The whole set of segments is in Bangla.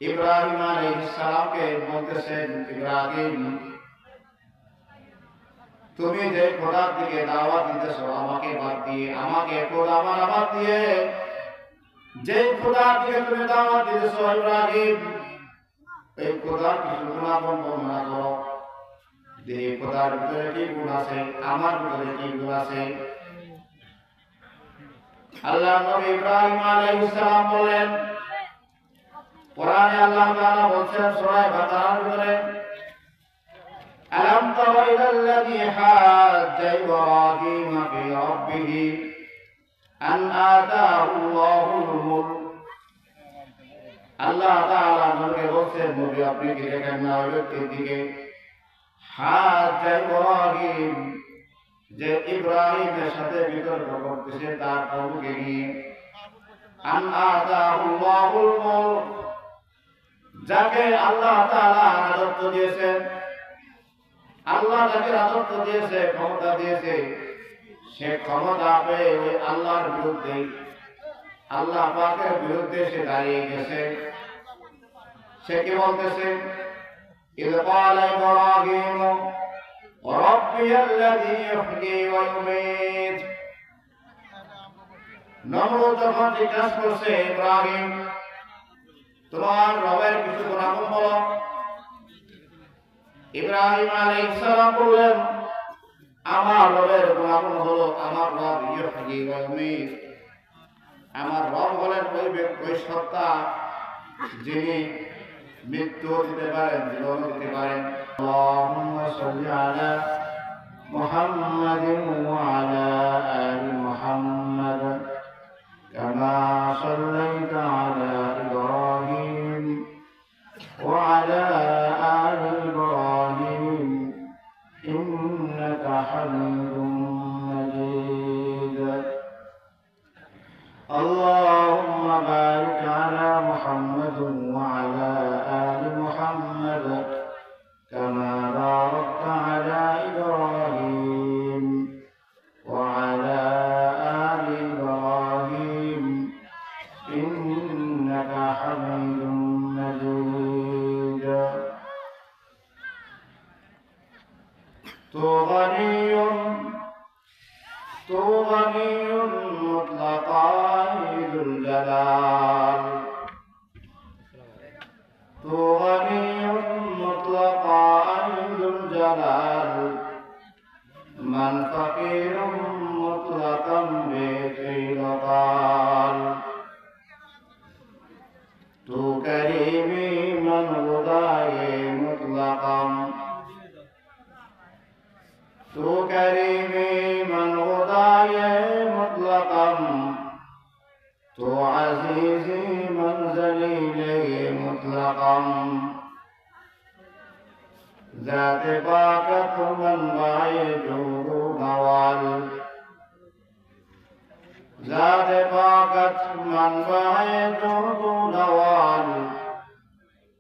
ইব্রাহিম আলাইহিস সালামকে বলতেছেন, ইব্রাহিম তুমি যে খোদার দিকে দাওয়াত দিতেছো আমাকে বাদ দিয়ে, আমাকে খোদা মানা বাদ দিয়ে যে খোদার দিকে তুমি দাওয়াত দিতেছো ইব্রাহিম, এই খোদার কিছু গুণাগুণ বর্ণনা করো। যে খোদার ভিতরে কি গুণ আছে, আমার ভিতরে কি গুণ আছে। আল্লাহ নবী ইব্রাহিম আলাইহিস সালাম বলেন, কোরআনে আল্লাহ তাআলা বলেন সূরা বাকারার ভিতরে, আলাম তারা ইলাল্লাযী হাজ্জা ইব্রাহিম ফি রাব্বিহি আন আতাহুল্লাহুল মুলক। আল্লাহ তাআলা নবীকে বলেন, নবী আপনি কি দেখেন না ওই ব্যক্তির দিকে, হাজ্জা ইব্রাহিম, যে ইব্রাহিমের সাথে বিতর্ক করতেছে তার প্রভুকে নিয়ে, আন আতাহুল্লাহুল মুলক, যাকে আল্লাহ তাআলা রাজত্ব দিয়েছেন, আল্লাহ যাকে রাজত্ব দিয়েছে, ক্ষমতা দিয়েছে, সে ক্ষমতা পেয়ে ওই আল্লাহর বিরুদ্ধে, আল্লাহ পাকের বিরুদ্ধে সে দাঁড়িয়ে গেছে। সে কি বলতেছে, ইয ক্বালা ইব্রাহিম রাব্বিয়াল্লাযী ইহয়ী ওয়া ইউমীত। নমরুদ যখন জিজ্ঞাসা করছে, ইব্রাহিম তোমার রবের কিছু গুণাগুণ বলো। ইব্রাহিম আলাইহিস সালাম বললেন, আমার রবের গুণাগুণ হলো আমার রব ইহয়ী ওয়া ইউমীত। আমার রব হলেন ওই সত্তা যিনি মৃত্যু দিতে পারেন, জীবন দিতে পারেন। আল্লাহুম্মা সাল্লি আলা মুহাম্মাদিন ওয়া আলা আলি মুহাম্মাদ কামা সাল্লাইতা আলা ইব্রাহিম ওয়া আলা আলি ইব্রাহিম ইন্নাকা হামিদুম মাজিদ। আল্লাহুম্মা বারিক আলা মুহাম্মাদ ওয়া আলা আলি মুহাম্মাদ কামা বারাকতা আলা ইব্রাহিম ওয়া আলা আলি ইব্রাহিম ইন্নাকা হামিদুম মাজিদ। তু গনিয়্যুন মুতলাকান যুল জালাল, তু গনিয়্যুন মুতলাকান যুল জালাল, মান ফাকিরুম মুতলাকান বিকাল। তু করিমি মান গুদায়ে মুতলাকান, তু করিমি মান গুদায়ে মুতলাকান, তু আজিজি মান জলিলে মুতলাকান। জাতে পাকাত মান বায়ে জুরু নওয়াল, জাতে পাকাত মান বায়ে জুরু নওয়াল,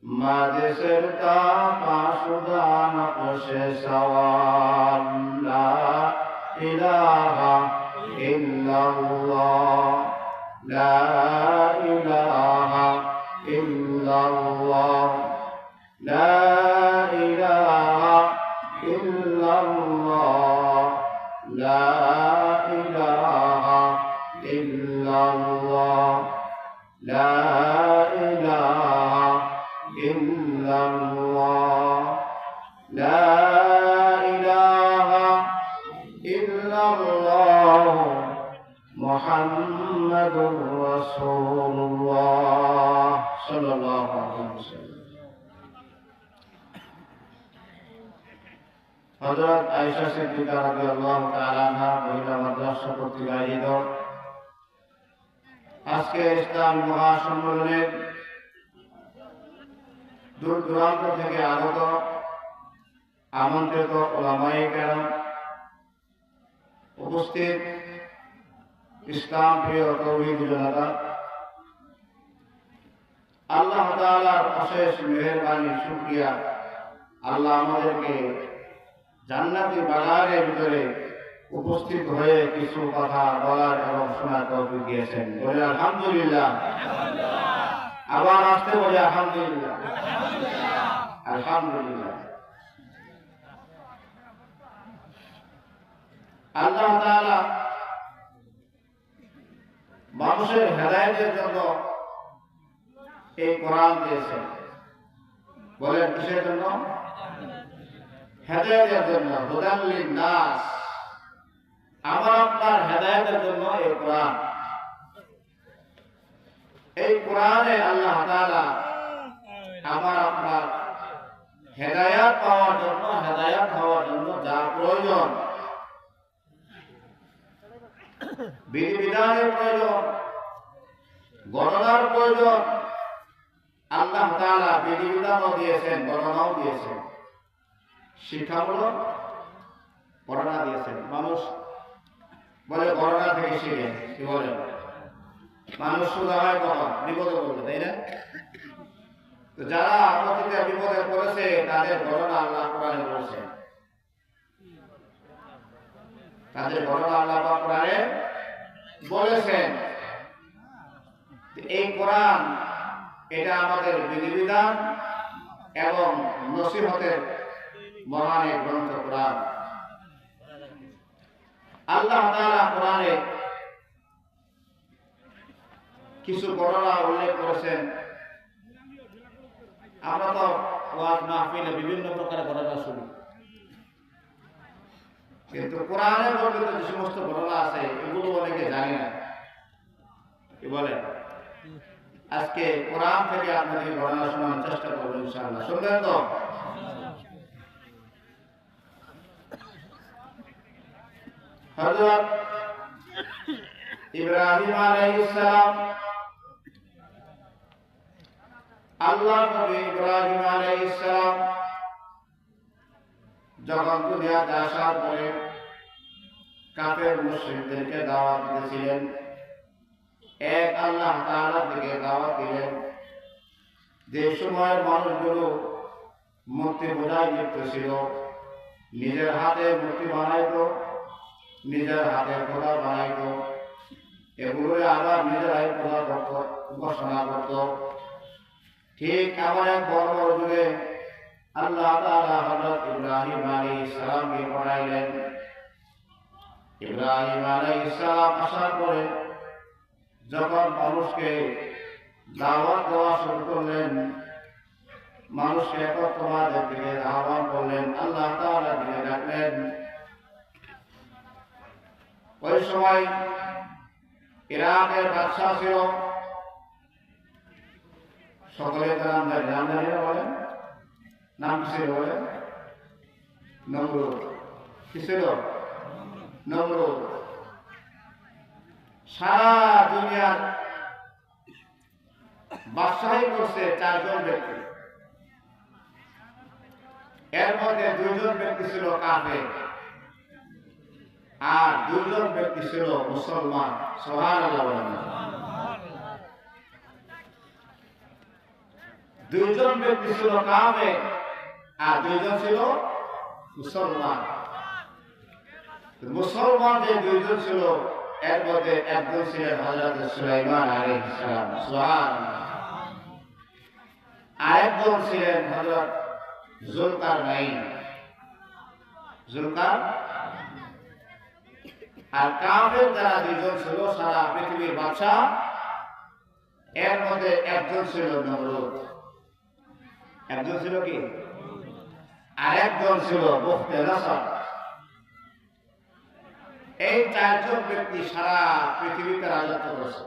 মাঝে সিরতা পাশুদা নকশে সওয়াল। লা ইলাহা ইল্লাল্লাহ, লা ইলাহা ইল্লাল্লাহ, লা ইলাহা ইল্লাল্লাহ, লা ইলাহা ইল্লাল্লাহ, লা ইলাহা ইল্লাল্লাহ, লা ইলাহা ইল্লাল্লাহ মুহাম্মাদুর রাসূলুল্লাহ সাল্লাল্লাহু আলাইহি ওয়াসাল্লাম। হযরত আয়েশা সিদ্দিকা রাদিয়াল্লাহু তাআলা আনহা মহিলা মাদ্রাসা কর্তৃক আয়োজিত আজকে ইসলামী মহাসম্মেলনের দূর দূরান্ত থেকে আগত আমন্ত্রিত উলামায়ে কেরাম, উপস্থিত ইসলাম প্রিয় তৌহিদি জনতা, আল্লাহ তাআলার অশেষ মেহেরবানি, শুকরিয়া, আল্লাহ আমাদেরকে জান্নাতি বাগানের ভিতরে উপস্থিত হয়ে কিছু কথা বলার এবং শোনার তৌফিক দিয়েছেন। বলে আলহামদুলিল্লাহ। আবার আসতে বলি আলহামদুলিল্লাহ, আলহামদুলিল্লাহ। আল্লাহ তাআলা মানুষের হেদায়েতের জন্য এই কোরআন দিয়েছেন। বলেন কিসের জন্য? হেদায়েতের জন্য। হুদাল লিন-নাস, আমার আপনার হেদায়েতের জন্য এই কোরআন। এই কোরআনে আল্লাহ তাআলা আমার আপনার হেদায়েত পাওয়ার জন্য, হেদায়েত হওয়ার জন্য যা প্রয়োজন, বিধিবিধানের প্রয়োজন, গণনার প্রয়োজন, আল্লাহ তাআলা বিধিবিধানও দিয়েছেন, গণনাও দিয়েছেন, শিক্ষামূলক গণনা দিয়েছেন। মানুষ বলে গণনা থেকে শিখে, কি বলে? মানুষ সোজা হয় কখন? বিপদে পড়বে, তাই না? তো যারা অতীতে বিপদে পড়েছে তাদের গণনা আল্লাহ কোরআনে বলেছেন, তাদের গণনা আল্লাহ কোরআনে বলেছেন। এই কোরআন এটা আমাদের বিধিবিধান এবং নসিহতের মহান এক গ্রন্থ কোরআন। আল্লাহ তাআলা কোরআনে কিছু ঘটনা উল্লেখ করেছেন। আমরা তো ওয়াজ মাহফিলে বিভিন্ন প্রকারের ঘটনা শুনি, কিন্তু কোরআনে বর্ণিত যে সমস্ত ঘটনা আছে এগুলো অনেকে জানে না। কি বলে? আজকে কোরআন থেকে আপনাদের ঘটনা শোনার চেষ্টা করবো ইনশাআল্লাহ। শুনবেন তো? হযরত ইব্রাহিম আলাইহিস সালাম, আল্লাহ নবী ইব্রাহিম আলাইহিস সালাম যখন দুনিয়াতে আসার পরে কাফের মুশরিকদেরকে দাওয়াত দিয়েছিলেন, এক আল্লাহ তাআলা থেকে দাওয়াত দিলেন। যে সময়ের মানুষগুলো মূর্তি পূজায় লিপ্ত ছিল, নিজের হাতে মূর্তি বানাইতো, নিজের হাতে খোদা বানাইতো, এগুলো আবার নিজেরাই পূজা করত, উপাসনা করত। ঠিক আবার এক বড় বড় যুগে আল্লাহ তাআলা হযরত ইব্রাহিম আলাইহিস সালামকে পাঠাইলেন। ইব্রাহিম আলাইহিস সালাম আসার পরে যখন মানুষকে দাওয়াত দেওয়া শুরু করলেন, মানুষকে একত্রবাদের দিকে আহ্বান করলেন, আল্লাহ তাআলার দিকে ডাকলেন। ওই সময় ইরাকের বাদশা ছিল, সকলের নাম জানেন, বলেন নাম কি ছিল? বলেন নমরুদ। কি ছিল? নমরুদ। সারা দুনিয়ার বাদশাহী করছে 4 জন ব্যক্তি। এর মধ্যে 2 জন ব্যক্তি ছিল কাফের আর 2 জন ব্যক্তি ছিল মুসলমান। সুবহানাল্লাহ বলেন। 2 জন ব্যক্তি ছিল কাফের আর 2 জন ছিল মুসলমান। মুসলমান যে 2 জন ছিল এর মধ্যে একজন ছিলেন হযরত সুলাইমান আলাইহিস সালাম, সুবহানাল্লাহ। আরেকজন ছিলেন হযরত যুলকারনাইন, আর কাফের যারা 2 জন ছিল সারা পৃথিবীর বাদশা, এর মধ্যে একজন ছিল নমরুদ। একজন ছিল কি? আর একজন ছিল বুখতে নাসর। এই 4 জন ব্যক্তি সারা পৃথিবীতে রাজত্ব করেছে।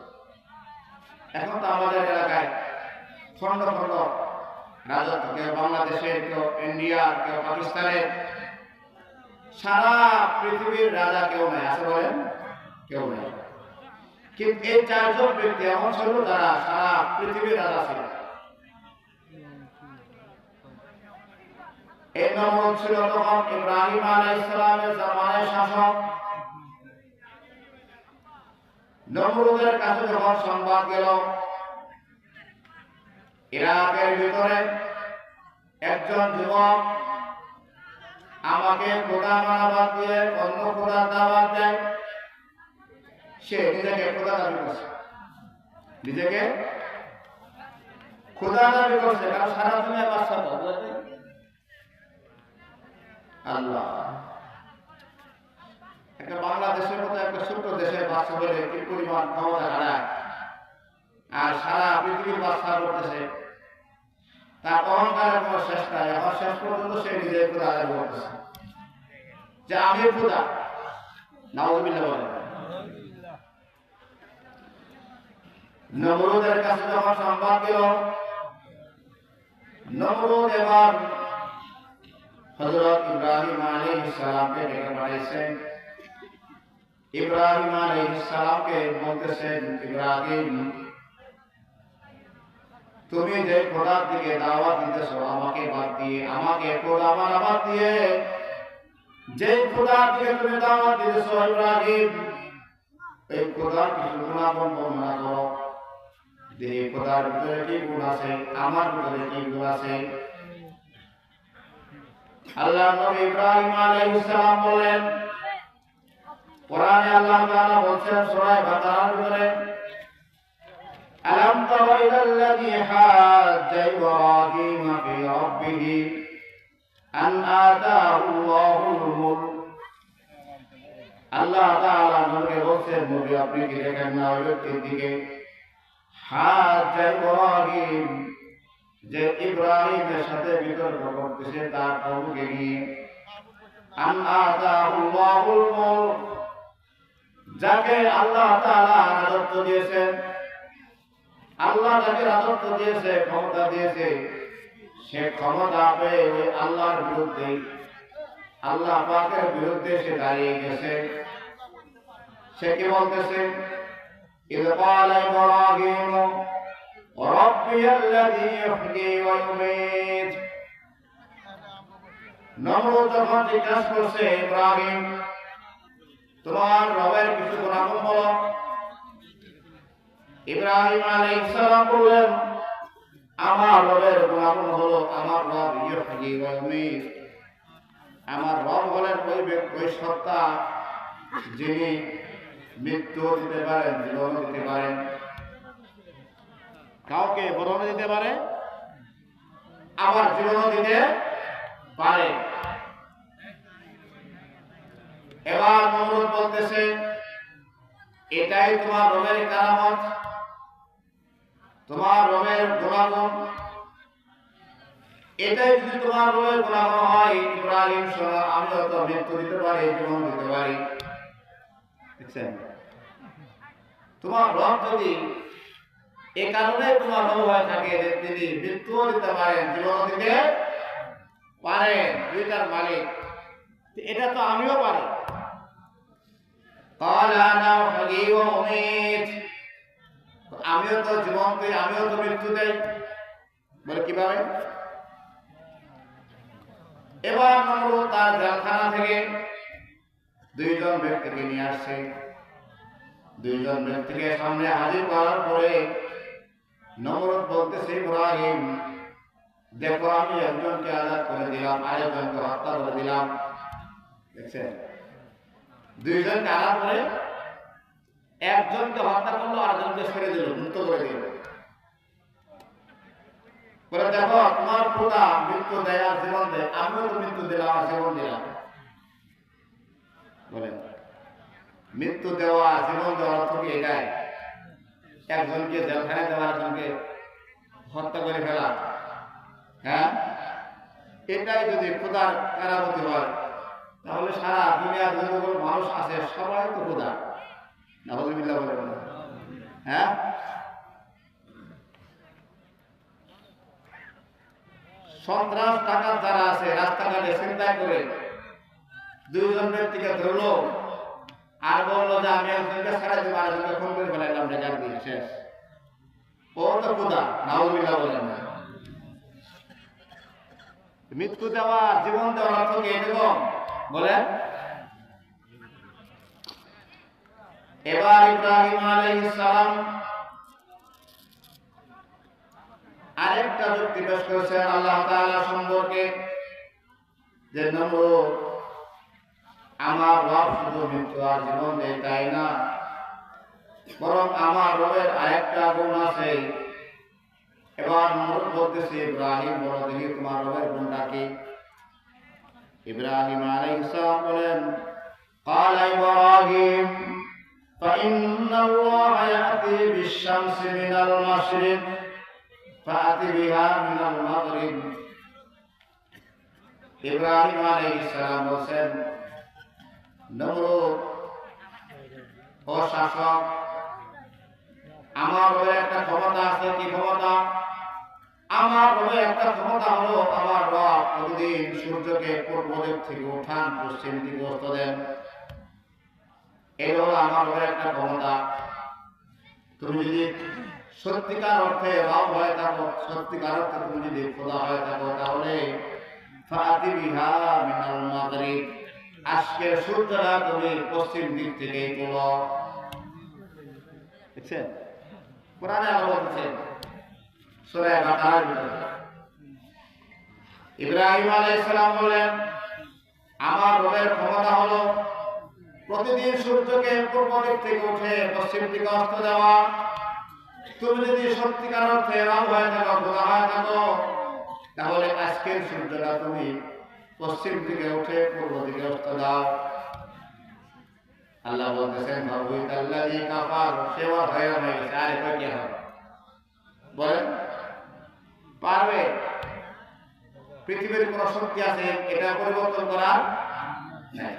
এখন তো আমাদের এলাকায় খন্ড খন্ড রাজত্ব, কেউ বাংলাদেশের, কেউ ইন্ডিয়ার, কেউ পাকিস্তানের। সারা পৃথিবীর রাজা কেউ নাই, আছে বলেন? কেউ নাই। কিন্তু এই 4 জন ব্যক্তি এমন ছিল যারা সারা পৃথিবীর রাজা ছিল। এই নমরুদ ছিল তখন ইব্রাহিম আলাইহিস সালামের জামানায় শাসক। নমরুদের কাছে যখন সংবাদ গেল ইরাকের ভিতরে একজন যুবক আমাকে খোদা মানাবাদ দিয়ে অন্য খোদার দাওয়াত দেয়, সে নিজেকে খোদা দাবি করছে, নিজেকে খোদা দাবি করছে, কারণ সারা দুনিয়া বাদশা তো আল্লাহ। একটা বাংলাদেশের মতো একটা ছোট্ট দেশের বাদশা বলে কি পরিমাণ ক্ষমতা হারায়, আর সারা পৃথিবীর বাদশা করতেছে, তার অহংকারের কোনো শেষ নাই। এখন শেষ পর্যন্ত সে নিজে খোদা দাবি করতেছে যে আমি খোদা। নাউযুবিল্লাহ বলেন। নমরুদের কাছে যখন সংবাদ দিল, নমরুদ এবার হযরত ইব্রাহিম আলাইহিস সালামকে ডেকে পাঠাইছেন। ইব্রাহিম আলাইহিস সালামকে বলতেছেন, ইব্রাহিম তুমি যে খোদার দিকে দাওয়াত দিতেছো আমাকে বাদ দিয়ে, আমাকে খোদা মানা বাদ দিয়ে যে খোদার দিকে তুমি দাওয়াত দিতেছো ইব্রাহিম, এই খোদার কিছু গুণাগুণ বর্ণনা করো। যে খোদার ভিতরে কি গুণ আছে, আমার ভিতরে কি গুণ আছে। আল্লাহ নবী ইব্রাহিম আলাইহিস সালাম বলেন, কোরআনে আল্লাহ তাআলা বলেন সূরা বাকারার ভিতরে, আলাম তারা ইলাল্লাযী হাজ্জা ইব্রাহিম ফি রাব্বিহি আন আতাহুল্লাহুল মুলক। আল্লাহ তাআলা নবীকে বলেন, নবী আপনি কি দেখেন না ওই ব্যক্তির দিকে, হাজ্জা ইব্রাহিম, যে ইব্রাহিমের সাথে বিতর্ক করতেছে তার প্রভুকে নিয়ে, আন আতাহুল্লাহুল মুলক, যাকে আল্লাহ তাআলা রাজত্ব দিয়েছেন, আল্লাহ যাকে রাজত্ব দিয়েছে, ক্ষমতা দিয়েছে, সে ক্ষমতা পেয়ে ওই আল্লাহর বিরুদ্ধে, আল্লাহ পাকের বিরুদ্ধে সে দাঁড়িয়ে গেছে। সে কি বলতেছে, ইয ক্বালা ইব্রাহিম রাব্বিয়াল্লাযী ইহয়ী ওয়া ইউমীত। নমরুদ যখন জিজ্ঞাসা করছে, ইব্রাহিম তোমার রবের কিছু গুণাগুণ বলো। ইব্রাহিম আলাইহিস সালাম বললেন, আমার রবের গুণাগুণ হলো আমার রব ইহয়ী ওয়া ইউমীত। আমার রব হলেন ওই সত্তা যিনি মৃত্যু দিতে পারেন, জীবন দিতে পারেন, কাউকে মরণ দিতে পারে, আবার জীবন দিতে পারে। এবার নমরুদ বলতেছে, এটাই তোমার রবের কারামত, তোমার রবের গুণাগুণ, এটাই যদি তোমার রবের গুণাগুণ হয়, ইব্রাহিম শোনো, আমিও তো মৃত্যু দিতে পারি, জীবন দিতে পারি। দেখছেন, তোমার রব যদি এ কারণে তোমার রব হয়ে থাকে যে তিনি মৃত্যুও দিতে পারেন, জীবন দিতে পারেন, দুইটার মালিক, এটা তো আমিও পারি। আমিও তো জীবন দিই, আমিও তো মৃত্যু দেই, বলে কিভাবে। এবার নমরুদ তার জেলখানা থেকে দুইজন ব্যক্তিকে নিয়ে আসছে। দুইজন ব্যক্তিকে সামনে হাজির করার পরে নমরুদ বলতেছে, ইব্রাহিম দেখো আমি একজনকে আজাদ করে দিলাম, আরেকজনকে হত্যা করে দিলাম। দেখছেন, দুইজনকে আজাদ করে একজনকে হত্যা করলো, আরেকজনকে ছেড়ে দিল, মুক্ত করে দিল। বলে দেখো তোমার খোদা মৃত্যু দেয় আর জীবন দেয়, আমিও তো মৃত্যু দিলাম আর জীবন দিলাম। বলে মৃত্যু দেওয়া জীবন দেওয়ার অর্থ কি এটাই? একজনকে জেলখানায় দেওয়া, একজনকে হত্যা করে ফেলা? হ্যাঁ, এটাই যদি খোদার কারামতি হয়, তাহলে সারা দুনিয়ার যতগুলো মানুষ আছে সবাই তো খোদা। নাউযুবিল্লাহ বলে বলে। হ্যাঁ, সন্ত্রাস টাকার যারা আছে রাস্তাঘাটে ছিনতাই করে দুইজন ব্যক্তিকে ধরলো আর বললো যে আমি একজনকে ছাড়া দিব, আরেকজনকে খুন করে ফেলাইলাম, রেজাল্ট দিয়ে শেষ। ও তো খোদা। নাউযুবিল্লাহ বলেন না। মৃত্যু দেওয়া জীবন দেওয়ার অর্থ কি এরকম? বলেন। এবার ইব্রাহিম আলাইহিস সালাম আরেকটা যুক্তি পেশ করেছেন আল্লাহ তাআলা সম্পর্কে, যে নমরুদ আমার রব শুধু মৃত্যু আর জীবন দেয় তাই না, বরং আমার রবের আরেকটা গুণ আছে, এবার নমরুদ বলতেছে, ইব্রাহিম বলো দেখি তোমার রবের গুণটা কি? ইব্রাহিম আলাইহিস সালাম বলেন, قال إبراهيم فإن الله يأتي بالشمس من المشرق فأت بها من المغرب। ইব্রাহিম আলাইহিস সালাম বলেন, নমরুদ ও শাসক, আমার রবের একটা ক্ষমতা আছে। কি ক্ষমতা? আমার রবের একটা ক্ষমতা হলো, আমার রব প্রতিদিন সূর্যকে পূর্ব দিক থেকে উঠান, পশ্চিম দিকে অস্ত দেন। এই হলো আমার রবের একটা ক্ষমতা। তুমি যদি সত্যিকার অর্থে রব হয়ে থাকো, সত্যিকার অর্থে তুমি যদি খোদা হয়ে থাকো, তাহলে ফাতি বিহা মিনাল মাগরিব, আজকে সূর্যটা তুমি পশ্চিম দিক থেকে তোলো। দেখছেন কোরআনে আল্লাহ বলছেন সূরা বাকারার ভিতরে। ইব্রাহিম আলাইহিস সালাম বলেন, আমার রবের ক্ষমতা হলো প্রতিদিন সূর্যকে পূর্ব দিক থেকে উঠে পশ্চিম দিকে অস্ত দেওয়া। তুমি যদি সত্যিকার অর্থে রব হয়ে থাকো, খোদা হয়ে থাকো, তাহলে আজকের সূর্যটা তুমি পশ্চিম দিকে উঠে পূর্ব দিকে অস্ত দাও। আল্লাহ বলতেছেন, ভাবুইতাল্লাযী কাফার, সেও হয়রান হয়ে গেছে। আরে কই কি হবে বলেন? পারবে? পৃথিবীর কোন শক্তি আছে এটা পরিবর্তন করার? নাই।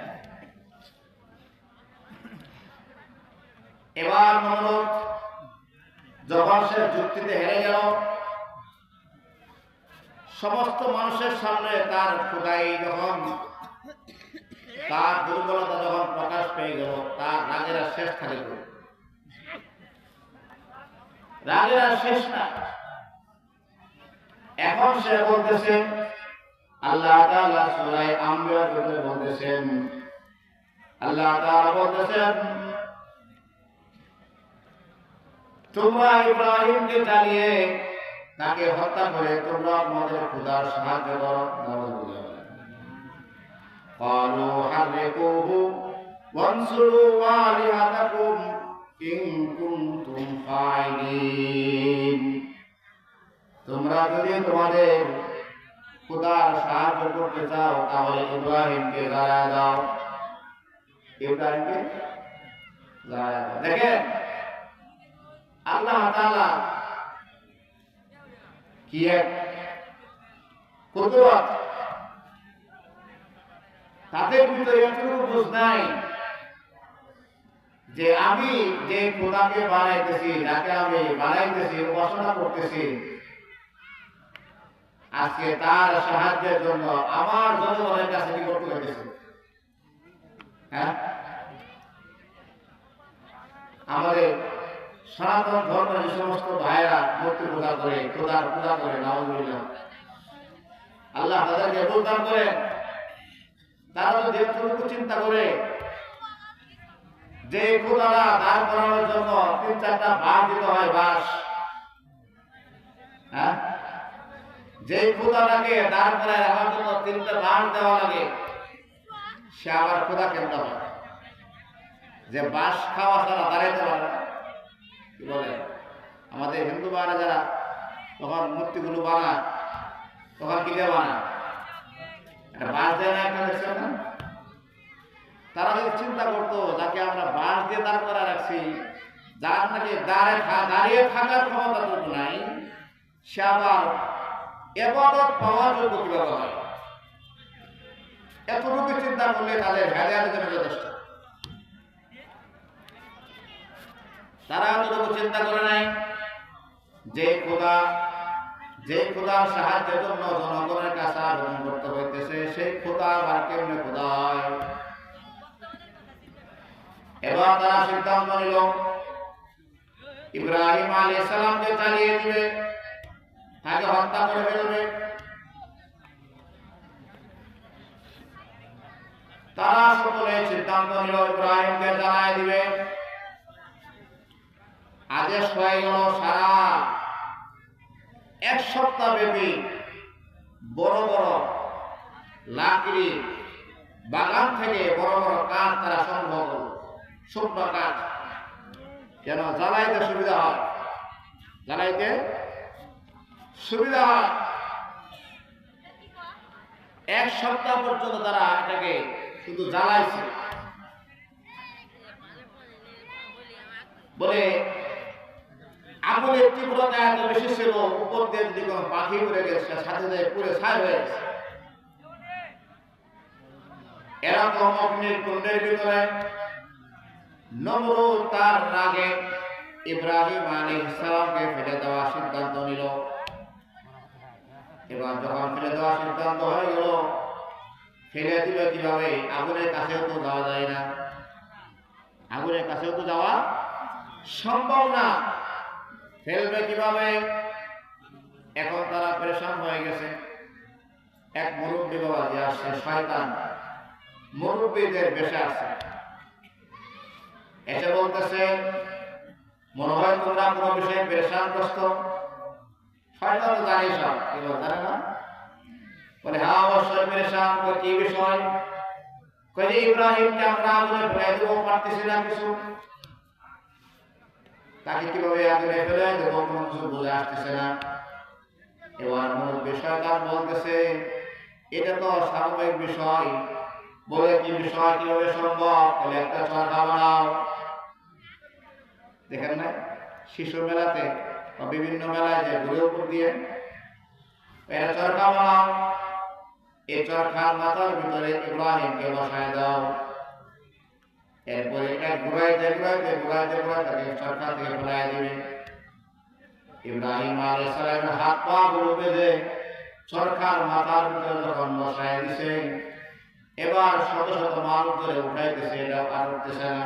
এবার নমরুদ যখন সে যুক্তিতে হেরে গেল, সমস্ত মানুষের সামনে তার খোদাই যখন, তার দুর্বলতা যখন প্রকাশ পেয়ে গেল, তার রাগের আর শেষ থাকবে না। রাগের আর শেষ না। এখন সে বলতেছে, আল্লাহ তাআলা সূরা আম্বিয়ার ভিতরে বলতেছেন, আল্লাহ তাআলা বলতেছেন, তোমরা ইব্রাহিমকে জ্বালিয়ে তাকে হত্যা করে তোমরা তোমাদের খোদার সাহায্য করো। قالوا حرقوه وانصروا آلهتكم إن كنتم فاعلين। তোমরা যদি তোমাদের খোদার সাহায্য করতে চাও তাহলে ইব্রাহিমকে জ্বালায় দাও। ইব্রাহিমকে জ্বালায় দাও। দেখেন আল্লাহ তাআলা কি এক কুদরত, তাদের ভিতরে এতটুকু বুঝ নাই যে আমি যে খোদাকে বানাইতেছি, যাকে আমি বানাইতেছি, উপাসনা করতেছি, আজকে তার সাহায্যের জন্য আমার জনগণের কাছে কি করতে হইতেছে? হ্যাঁ, আমাদের সনাতন ধর্মের যে সমস্ত ভাইয়েরা মূর্তি পূজা করে, খোদার পূজা করে, নাউজুবিল্লাহ, আল্লাহ তাদেরকে প্রদান করেন। তারা যদি এতটুকু চিন্তা করে যে খোদারা দাঁড় করানোর জন্য ৩-৪টা বাঁশ দিতে হয়, বাঁশ, হ্যাঁ, যে খোদাটাকে দাঁড় করায় রাখার জন্য 3টা বাঁশ দেওয়া লাগে, সে আবার খোদা কেনতে পারে যে বাঁশ খাওয়া ছাড়া দাঁড়াইতে পারে না। কি বলে আমাদের হিন্দু ভাইরা যারা তখন মূর্তিগুলো বানায়, তখন কি দিয়ে বানায়? একটা বাঁশ দেয় না, একটা দেখছেন না? তারা যদি চিন্তা করতো যাকে আমরা বাঁশ দিয়ে দাঁড় করা রাখছি, যার নাকি দাঁড়িয়ে থাকার ক্ষমতা তো নাই, সে আবার ইবাদত পাওয়ার যোগ্য কিভাবে হয়? এতটুকু চিন্তা করলে তাদের হেদায়েতের জন্য যথেষ্ট। তারা এতটুকু চিন্তা করে নাই যে খোদার সাহায্যের জন্য জনগণের কাছে আবেদন করতে হইতেছে, সেই খোদা আবার কেমনে খোদা হয়। এবার তারা সিদ্ধান্ত নিল ইব্রাহিম আলাইহিস সালামকে জ্বালিয়ে দিবে, তাকে হত্যা করে ফেলবে। তারা সকলে সিদ্ধান্ত নিল ইব্রাহিমকে জ্বালায় দিবে। আদেশ হয়ে গেল সারা 1 সপ্তাহ ব্যাপী বড় বড় লাকড়ি বাগান থেকে বড় বড় কাঠ তারা সংগ্রহ করল, শুকনো কাঠ, যেন জ্বালাইতে সুবিধা হয়, জ্বালাইতে সুবিধা হয়। এক সপ্তাহ পর্যন্ত তারা এটাকে শুধু জ্বালাইছে, বলে আগুনের তীব্রতা এত বেশি ছিল, উপর দিয়ে যদি কোনো পাখি উড়ে গেছে সাথে সাথে পুরে ছাই হয়ে গেছে। এরকম অগ্নির কুণ্ডের ভিতরে নমরুদ তার রাগে ইব্রাহিম আলাইহিস সালামকে ফেলে দেওয়ার সিদ্ধান্ত নিল। এবার যখন ফেলে দেওয়ার সিদ্ধান্ত হয়ে গেল, ফেলে দিবে কিভাবে? আগুনের কাছেও তো যাওয়া যায় না, আগুনের কাছেও তো যাওয়া সম্ভব না, ফেলবে কিভাবে? এখন তারা পরেশান হয়ে গেছে। এক মুরব্বী বাবা যে আসছে, শয়তান মুরব্বীদের বেশে আছে, এসে বলতেছে মনে হয় তোমরা কোনো বিষয়ে পরেশানগ্রস্ত। শয়তান তো জানি সব, কেউ জানে না। বলে হ্যাঁ অবশ্যই পরেশান। কি বিষয়? কই যে ইব্রাহিমকে আমরা আগুনে ফেলে দেবো, পারতেছি না কিছু, তাকে কিভাবে আগুনে ফেলে দেবো কোনো কিছু বুঝে আসতেছে না। এবার মুরব্বী শয়তান বলতেছে এটা তো স্বাভাবিক বিষয়। বলে কি বিষয়, কিভাবে সম্ভব? বলে একটা চরকা বানাও। দেখেন না শিশু মেলাতে বা বিভিন্ন মেলায় যে ঘুরে উপর দিয়ে একটা চরকা বানাও, এই চরকার মাথার ভিতরে ইব্রাহিমকে বসায় দাও। এরপরে এটা ঘুরাইতে ঘুরাইতে ঘুরাইতে ঘুরাইতে চরকা থেকে ফেলাই দিবে। ইব্রাহিম আলাইহিস সালামের হাত পা গুলো বেঁধে চরকার মাথার ভিতরে যখন বসায় দিছে, এবার শত শত মানুষ ধরে উঠাইতেছে, এটা আর উঠতেছে না।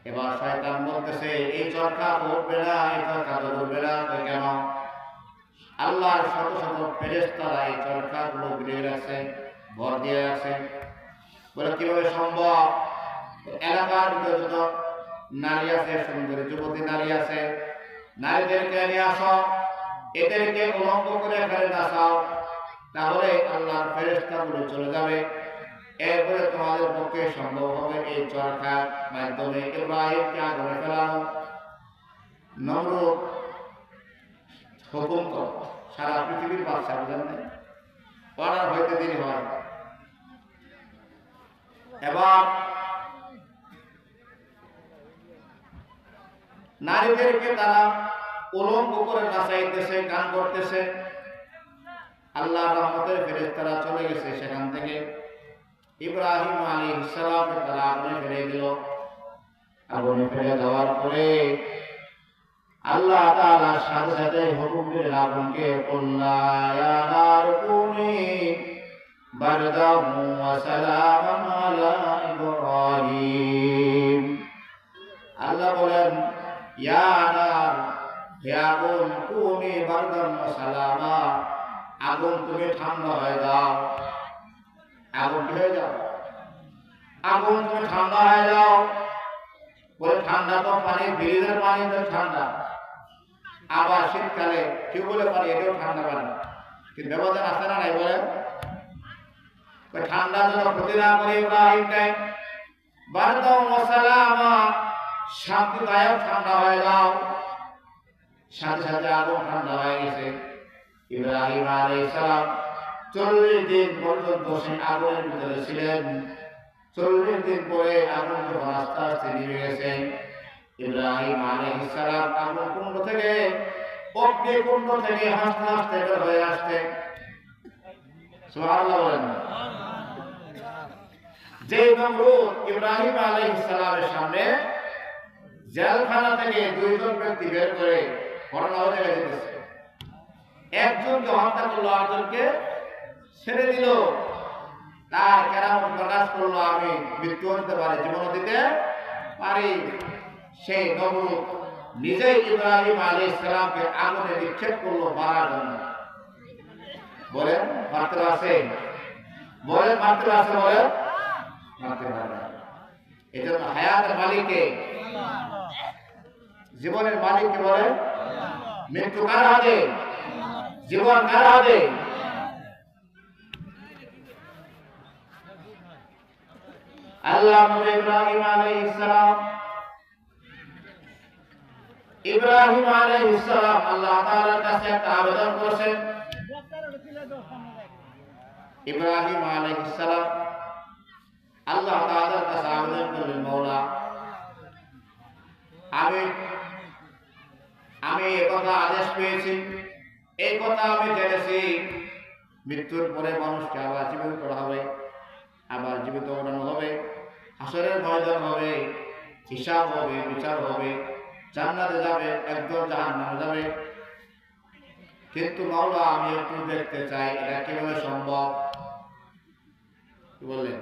এবার শয়তান বলতেছে এই চরকা উঠবে না, এই চরকা তো উঠবে না। তো কেন? আল্লাহর শত শত ফেরেশতারা এই চরকা গুলো ঘিরে রাখছে, ভর দিয়ে রাখছে। বলে কিভাবে সম্ভব? এলাকার ভিতরে যত নারী আছে, সুন্দরী যুবতী নারী আছে, নারীদেরকে নিয়ে আসো, এদেরকে উলঙ্গ করে এখানে নাচাও, তাহলে আল্লাহর ফেরেশতাগুলো চলে যাবে। এরপরে তোমাদের পক্ষে সম্ভব হবে এই চরকার মাধ্যমে ইব্রাহিমকে আগুনে ফেলানো। নমরুদ হুকুম কর, সারা পৃথিবীর বাদশা, বুঝলেন, অর্ডার হইতে দেরি হয়। এবার নারীদেরকে তারা উলঙ্গ করে নাচাইতেছে, গান করতেছে। আল্লাহর রহমতের ফেরেশতারা চলে গেছে সেখান থেকে। ইব্রাহিম আলাইহিস সালামকে তারা আগুনে ফেলে দিল। আগুনে ফেলে দেওয়ার পরে আল্লাহ তাআলা সাথে সাথে হুকুম দিলেন আগুনকে, কুল্লা ইয়া নারু কুনি বারদাম ওয়া সালামান আলা ইব্রাহিম। আল্লাহ বলেন ইয়া নার, হে আগুন, কুনি বারদাম ওয়া সালামা, আগুন তুমি ঠান্ডা হয়ে যাও। আগুন কি হয়ে যাও? আগুন তুমি ঠান্ডা হয়ে যাও। বলে ঠান্ডা তো পানি, ফ্রিজের পানি তো ঠান্ডা, আবার শীতকালে টিউবওয়েলের পানি, এটাও ঠান্ডা পানি, কিন্তু ব্যবধান আছে না নাই? বলে ঠান্ডা যেন ক্ষতি না করে ইব্রাহিমকে বারদাম ওয়া সালামা, শান্তিদায়ক ঠান্ডা হয়ে যাও। সাথে সাথে আগুন ঠান্ডা হয়ে গেছে। ইব্রাহিম আলাইহিস সালাম 40 দিন পর্যন্ত সেই আগুনের ভিতরে ছিলেন। 40 দিন পরে আগুন যখন আস্তে আস্তে নিভে গেছে, ইব্রাহিম আলাইহিস সালাম আগুন কুণ্ড থেকে, অগ্নি কুণ্ড থেকে হাসতে হাসতে বের হয়ে আসতে, সুবহানাল্লাহ বলেন। যে নমরুদ ইব্রাহিম আলাইহিস সালামের সামনে জেলখানা থেকে 2 জন ব্যক্তি বের করে ঘটনা হয়ে গেছে, একজনকে হত্যা করলো, আরেকজনকে ছেড়ে দিল। তার কেরামত প্রকাশ করলো, আমি মৃত্যু হতে পারি, জীবন দিতে পারি। সেই নমরুদ নিজেই ইব্রাহিম আলাইহিস সালামকে আগুনে নিক্ষেপ করলো মারার জন্য। বলেন মারতে আছে? বলেন মারতে আছে? বলেন মারতে পারে। এজন্য হায়াতের মালিককে, জীবনের মালিককে বলেন। মৃত্যু কার হাতে? জীবন কার হাতে? আল্লাহ নবী ইব্রাহিম আলাইহিস সালাম ইব্রাহিম আলাইহিস সালাম আল্লাহ তাআলার কাছে একটা আবেদন করেছেন। ইব্রাহিম আলাইহিস সালাম আল্লাহ তাআলার কাছে আবেদন করলেন, মাওলা আমি এই কথা আদেশ পেয়েছি, এই কথা আমি জেনেছি, মৃত্যুর পরে মানুষকে আবার জীবিত করা হবে, আবার জীবিত করানো হবে, হাসরের ময়দান হবে, হিসাব হবে, বিচার হবে, জান্নাতে যাবে, একদল জাহান্নামে যাবে। কিন্তু মাওলা আমি একটু দেখতে চাই এটা কিভাবে সম্ভব। কি বললেন?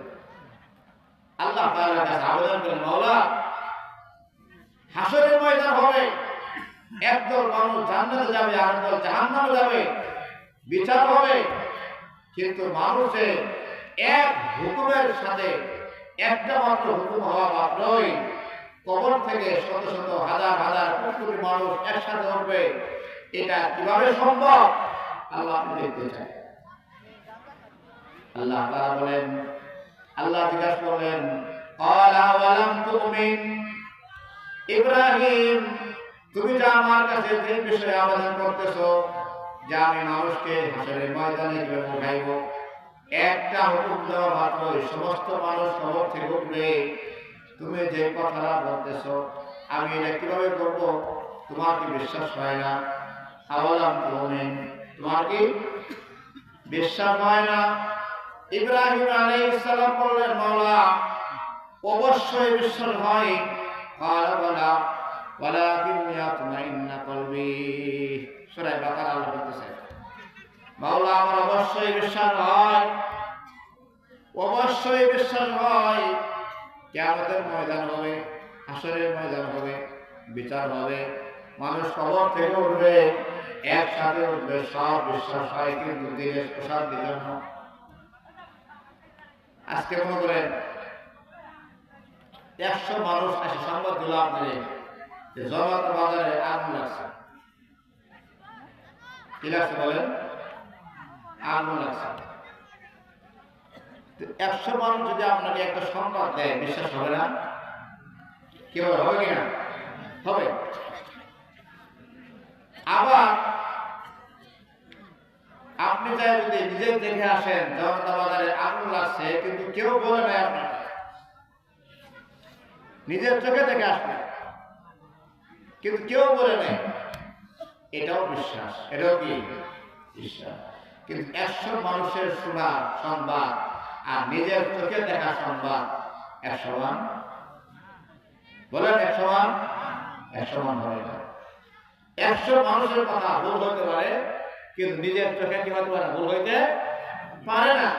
আল্লাহ তাআলার কাছে আবেদন করেন, মাওলা হাসরের ময়দান হবে, একদল মানুষ জান্নাতে যাবে, আরেকদল জাহান্নামে যাবে, বিচার হবে, কিন্তু মানুষের এক হুকুমের সাথে একটা মাত্র হুকুম হওয়া মাত্রই কবর থেকে শত শত হাজার হাজার কোটি মানুষ একসাথে উঠবে, এটা কিভাবে সম্ভব? আল্লাহ দেখতে চাই। আল্লাহ তাআলা বলেন, আল্লাহ জিজ্ঞাসা করলেন, ক্বালা ওয়ালাম তুমিন, ইব্রাহিম তুমি যে আমার কাছে যে বিষয়ে আবেদন করতেছো যে আমি মানুষকে হাসরের ময়দানে কিভাবে উঠাইব, একটা হুকুম দেওয়া মাত্রই সমস্ত মানুষ কবর থেকে উঠবে, তুমি যে কথাটা বলতেছো আমি এটা কিভাবে করব? তোমার কি বিশ্বাস হয় না? আওয়ালাম তুমিন, তোমার কি বিশ্বাস হয় না? ইব্রাহিম আলাইহিস সালাম বললেন, মাওলা অবশ্যই বিশ্বাস হয়। ক্বালা বালা ওয়ালাকিন ইয়াতমাইন্না কলবি, সূরা বাকারা আল্লাহ বলতেছে, মাওলা আমার অবশ্যই বিশ্বাস হয়, অবশ্যই বিশ্বাস হয় কিয়ামতের ময়দান হবে, হাসরের ময়দান হবে, বিচার হবে, মানুষ কবর থেকে উঠবে, একসাথে উঠবে, সব বিশ্বাস হয়, কিন্তু দিনের প্রশান্তির জন্য আজকে মনে করেন 100 মানুষ এসে সংবাদ দিল আপনাদের যে জগত বাজারে আগুন লাগছে। কি লাগছে বলেন? আগুন লাগছে। 100 মানুষ যদি আপনাকে একটা সংবাদ দেয়, বিশ্বাস হবে না? কি হবে কিনা? হবে। আবার আপনি চাই যদি নিজে দেখে আসেন জগত বাজারে আগুন লাগছে, কিন্তু কেউ বলে নাই আপনাকে, নিজের চোখে দেখে আসবেন কিন্তু কেউ বলে নাই, এটাও বিশ্বাস, এটাও কি বিশ্বাস। কিন্তু 100 মানুষের শোনা সংবাদ আর নিজের চোখে দেখা সংবাদ 100 মান বলেন, 100 মান 100 মান হবে না। 100 মানুষের কথা ভুল হতে পারে, কিন্তু নিজের চোখে কি হতে পারে? ভুল হইতে পারে না।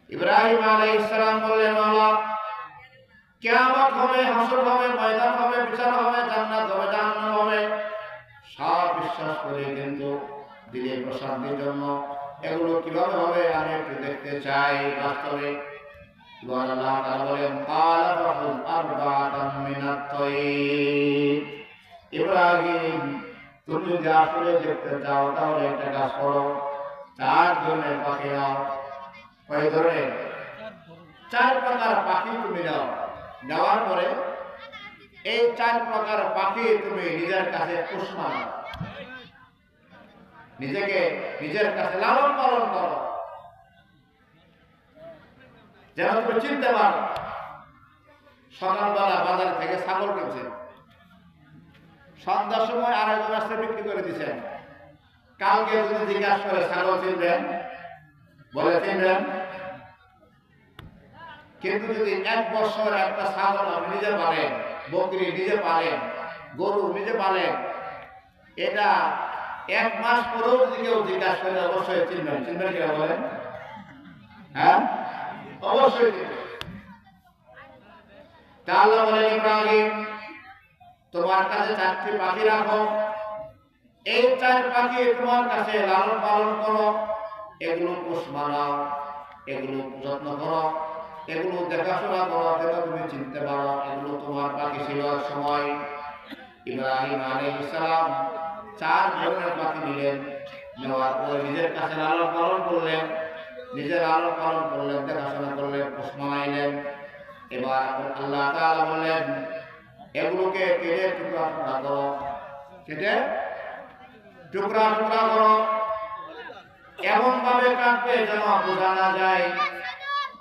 ইব্রাহিম আলাইহিস সালাম বললেন, আল্লাহ কিয়ামত হবে, হাসর হবে, ময়দান হবে, বিচার হবে, জান্নাত হবে, জাহান্নাম হবে, সব বিশ্বাস করি, কিন্তু দিলের প্রশান্তির জন্য এগুলো কিভাবে হবে আমি একটু দেখতে চাই বাস্তবে। আল্লাহ তাআলা বলেন, ক্বালা ফাখুয আরবাআতাম মিনাত তায়র, ইব্রাহিম তুমি যদি আসলে দেখতে চাও তাহলে একটা কাজ করো, 4 ধরনের পাখি নাও। কয় ধরনের? 4 প্রকার পাখি তুমি নাও। নেওয়ার পরে এই 4 প্রকার পাখি তুমি নিজের কাছে পোষ মানাও, নিজেকে নিজের কাছে লালন পালন করো, যেন তুমি চিনতে পারো। সকালবেলা বাজার থেকে ছাগল কিনছেন, সন্ধ্যার সময় আরেকজন আসতে বিক্রি করে দিচ্ছেন, কালকে যদি জিজ্ঞাসা করে ছাগল চিনবেন, বলে চিনবেন। কিন্তু যদি 1 বছর একটা ছাগল আপনি নিজে পালেন, বকরি নিজে পালেন, গরু নিজে পালেন, এটা 1 মাস পরেও যদি কেউ জিজ্ঞাসা করে অবশ্যই চিনবেন। চিনবেন কিনা বলেন? হ্যাঁ, অবশ্যই চিনবেন। তা আল্লাহ বলেন, ইব্রাহিম তোমার কাছে 4টি পাখি রাখো, এই 4 পাখি তোমার কাছে লালন পালন করো, এগুলো পোষ মানাও, এগুলো যত্ন করো, এগুলো দেখাশোনা করো, যেন তুমি চিনতে পারো এগুলো তোমার পাখি ছিল এক সময়। ইব্রাহিম আলাইহিস সালাম 4 ধরনের পাখি নিলেন, নেওয়ার পরে নিজের কাছে লালন পালন করলেন, নিজের লালন পালন করলেন, দেখাশোনা করলেন, পোষ মানাইলেন। এবার আল্লাহ তাআলা বললেন, এগুলোকে কেটে টুকরা টুকরা করো, কেটে টুকরা টুকরা করো। এমন ভাবে কাটবে যেন বোঝা না যায়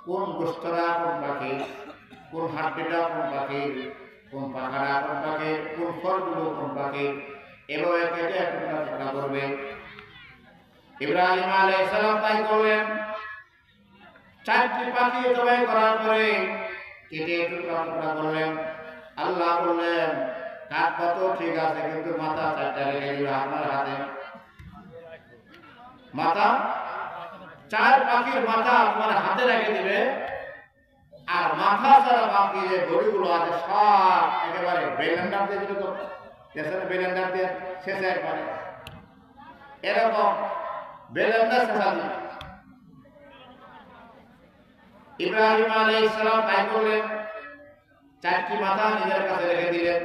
কোন গোস্তটা কোন পাখি, কোন হাড্ডিটা কোন পাখি, কোন পাখাটা কোন পাখি, কোন ফলগুলো কোন পাখি। এভাবে কেটে টুকরা টুকরা করবে। ইব্রাহিম আলাইহিস সালাম তাই করলেন। 4টি পাখি জবাই করার পরে কেটে টুকরা টুকরা করলেন। আল্লাহ বললেন, কাটবা তো ঠিক আছে, কিন্তু মাথা 4টা রেখে দিবে আপনার হাতে। মাথা 4 পাখির মাথা আপনার হাতে রেখে দিবে, আর মাথা ছাড়া বাকি যে গড়িগুলো আছে সব একেবারে ব্লেন্ডার দিয়ে দিল। তো এছাড়া ব্লেন্ডার দিয়ে শেষে একবারে এরকম ব্লেন্ডার শেষা দিবে। ইব্রাহিম আলাইহিস সালাম তাই করলেন। 4টি মাথা নিজের কাছে রেখে দিলেন,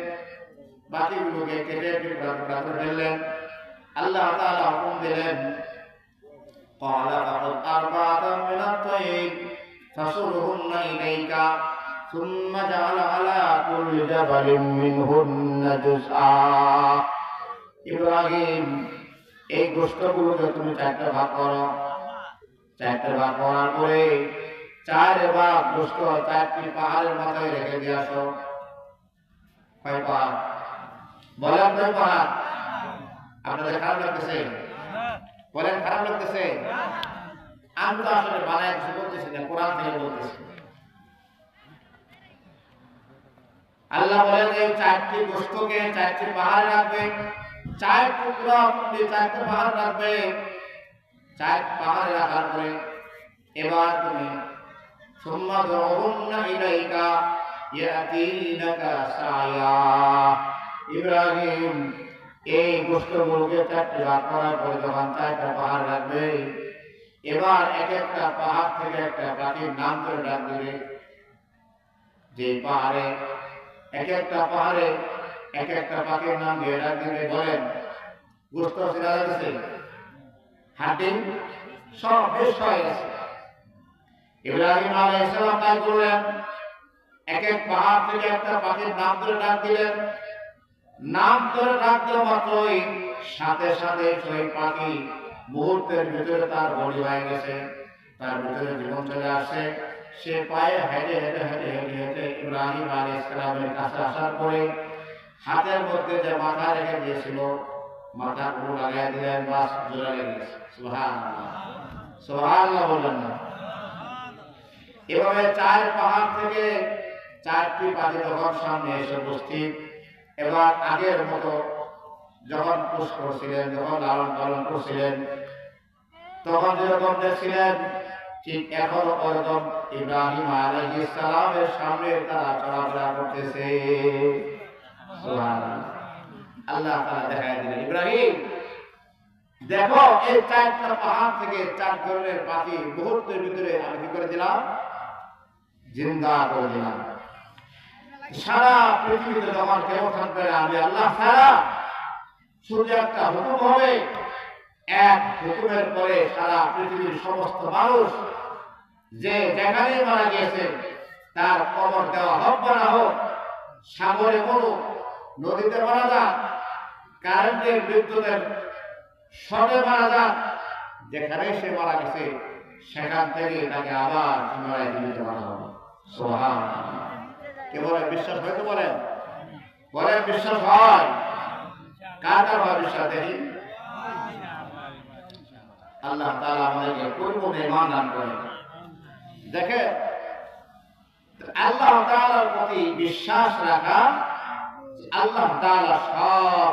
বাকিগুলোকে কেটে টুকরা টুকরা করে ফেললেন। আল্লাহ তাআলা হুকুম দিলেন, قال فخذ 4 من الطير فصرهن إليك ثم جعل على كل جبل منهن جزءا। ইব্রাহিম, এই গোশতগুলোকে তুমি 4টা ভাগ করো। 4টা ভাগ করার পরে 4 ভাগ গোশত 4টি পাহাড়ের মাথায় রেখে দিয়ে আসো। কয় পাহাড় বলেন? কয় পাহাড়? আপনাদের খারাপ লাগতেছে? বলেন খারাপ লাগতেছে? আমি তো আসলে বানায় কিছু বলতেছি না, কোরআন থেকে বলতেছি। আল্লাহ বলেন এই 4টি গোশতকে 4টি পাহাড়ে রাখবে। 4 টুকরা 4টা পাহাড় রাখবে। 4 পাহাড়ে রাখার পরে এবার তুমি সুম্মা দউহুন্না ইলাইকা ইয়াতিনাকা সায়া। ইব্রাহিম, এই গোশতগুলোকে 4টি ভাগ করার পরে যখন 4টা পাহাড় রাখবে, এবার এক একটা পাহাড় থেকে একটা পাখির নাম করে ডাক দেবে। যে পাহাড়ে এক একটা পাহাড়ে এক একটা পাখির নাম দিয়ে ডাক দেবে। বলেন গোশত চেনা যাচ্ছে? হাড্ডি সব বেশ হয়ে গেছে। ইব্রাহিম আলাইহিস সালাম তাই করলেন। এক এক পাহাড় থেকে একটা পাখির নাম ধরে ডাক দিলেন। নাম ধরে ডাক দেওয়া মাত্রই সাথে সাথে সেই পাখি মুহূর্তের ভিতরে তার বডি হয়ে গেছে, তার ভিতরে জীবন চলে আসে। সে পায়ে হেঁটে হেঁটে হেঁটে হেঁটে হেঁটে ইব্রাহিম আলাইহিস সালামের কাছে আসার পরে হাতের মধ্যে যে মাথা রেখে দিয়েছিল মাথা পুরো লাগাই দিলেন। বাস জোড়া লেগে গেছে। সুবহানাল্লাহ, সুবহানাল্লাহ বললেন না? এভাবে 4 পাহাড় থেকে 4টি পাখি যখন সামনে এসে উপস্থিত, এবার আগের মতো যখন পুষ করছিলেন, যখন লালন পালন করছিলেন, তখন যেরকম দেখছিলেন ঠিক এখন ওরকম ইব্রাহিম আলাইহিস সালামের সামনে তারা চলাফেরা করতেছে। সুবহানাল্লাহ। আল্লাহ তাআলা দেখায় দিলেন, ইব্রাহিম দেখো এই 4টা পাহাড় থেকে 4 ধরনের পাখি মুহূর্তের ভিতরে আমি কি করে দিলাম? জিন্দা করে দিলাম। সারা পৃথিবীতে যখন কেউ থাকবে না, আমি আল্লাহ ছাড়া, শুধু একটা হুকুম হবে। এক হুকুমের পরে সারা পৃথিবীর সমস্ত মানুষ যে যেখানে মারা গিয়েছে তার কবর দেওয়া হোক বা না হোক, সাগরে মরুক, নদীতে মারা যাক, কারেন্টের বিদ্যুতের শর্টে মারা যাক, যেখানে সে মারা গেছে সেখান থেকে তাকে আবার পুনরায় জীবিত করা হবে। সুবহানাল্লাহ। কে বলে বিশ্বাস হয়তো? বলেন বলেন বিশ্বাস হয়? কার কার হয় বিশ্বাস? দেখি। আল্লাহ তাআলা আমাদেরকে পরিপূর্ণ ঈমান দান করেন। দেখেন, আল্লাহ তাআলার প্রতি বিশ্বাস রাখা, আল্লাহ তাআলা সব